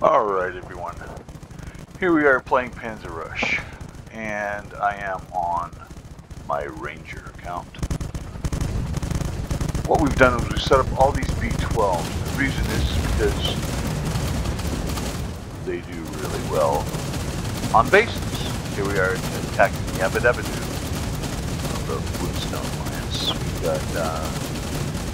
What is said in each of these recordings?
Alright everyone, here we are playing Panzer Rush, and I am on my Ranger account. What we've done is we've set up all these B-12s. The reason is because they do really well on bases. Here we are attacking the Abbot-Abbot-Doo of the Bluestone Alliance. We've got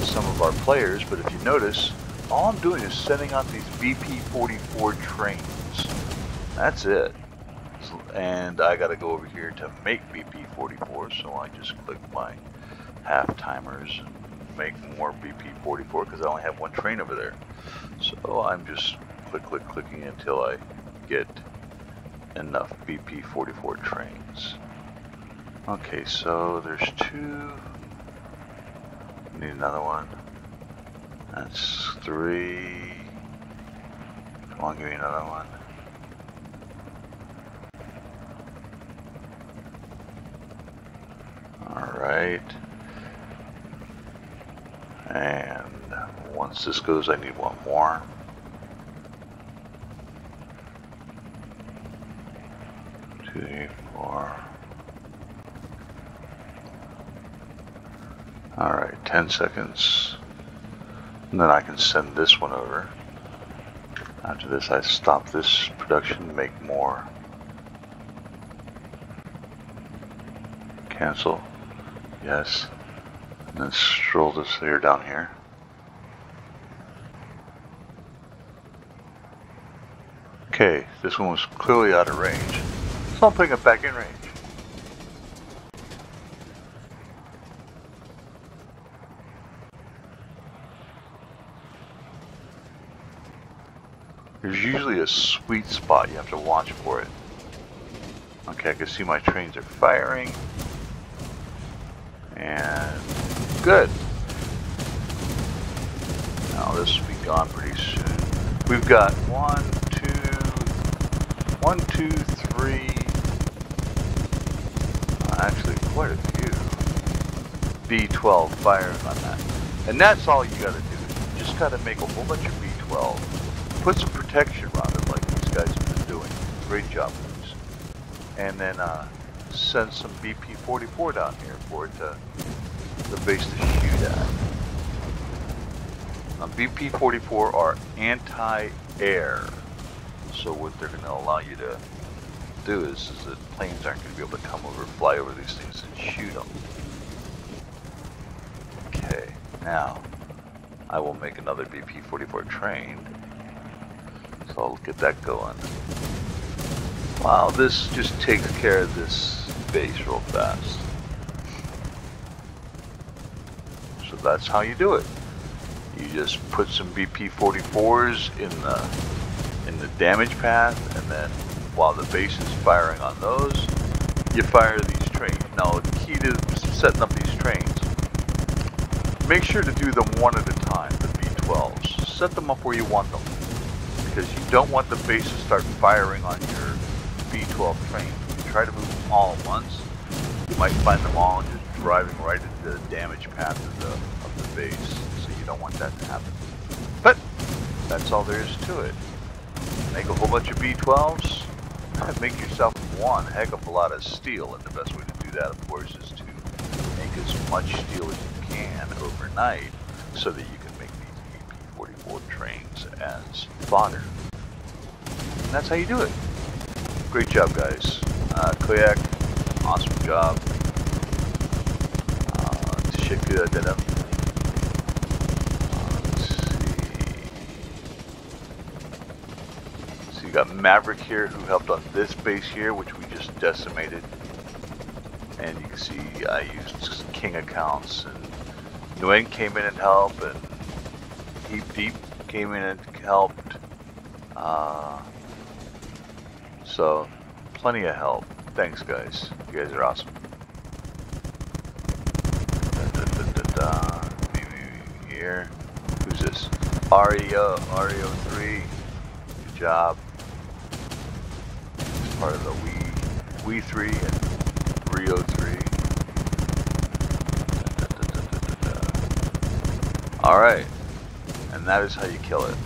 some of our players, but if you notice, all I'm doing is sending out these BP-44 trains. That's it. And I gotta go over here to make BP-44, so I just click my half timers and make more BP-44 because I only have one train over there. So I'm just clicking until I get enough BP-44 trains. Okay, so there's two. Need another one. That's three. Come on, give me another one. Alright. And once this goes, I need one more. Two, three, four. Alright, 10 seconds. And then I can send this one over. After this, I stop this production, make more. Cancel. Yes. And then stroll this here down here. Okay, this one was clearly out of range, so I'm putting it back in range. There's usually a sweet spot, you have to watch for it. Okay, I can see my trains are firing. And good. Now this will be gone pretty soon. We've got one, two, three, actually quite a few B-12 firing on that. And that's all you gotta do. You just gotta make a whole bunch of B-12. Put some protection around it like these guys have been doing. Great job, guys. And then send some BP-44 down here for it to the base to shoot at. Now, BP-44 are anti-air, so what they're going to allow you to do is that planes aren't going to be able to come over, fly over these things and shoot them. Okay, now I will make another BP-44 train. So I'll get that going. Wow, this just takes care of this base real fast. So that's how you do it. You just put some BP-44s in the damage path, and then while the base is firing on those, you fire these trains. Now the key to setting up these trains, make sure to do them one at a time, the B-12s. Set them up where you want them, because you don't want the base to start firing on your B-12 trains. If you try to move them all at once, you might find them all just driving right into the damage path of the base. So you don't want that to happen. But that's all there is to it. Make a whole bunch of B-12s, make yourself one heck of a lot of steel, and the best way to do that, of course, is to make as much steel as you can overnight so that you can make these BP-44 trains as fodder. And that's how you do it. Great job, guys. Koyak, awesome job. Teşekkür ederim. Let's see. So you got Maverick here who helped on this base here, which we just decimated. And you can see I used King accounts, and Nguyen came in and helped, and Deep came in and helped. So, plenty of help. Thanks, guys. You guys are awesome. Here. Who's this? REO3. Good job. It's part of the We 3 and Rio 3. Alright. And that is how you kill it.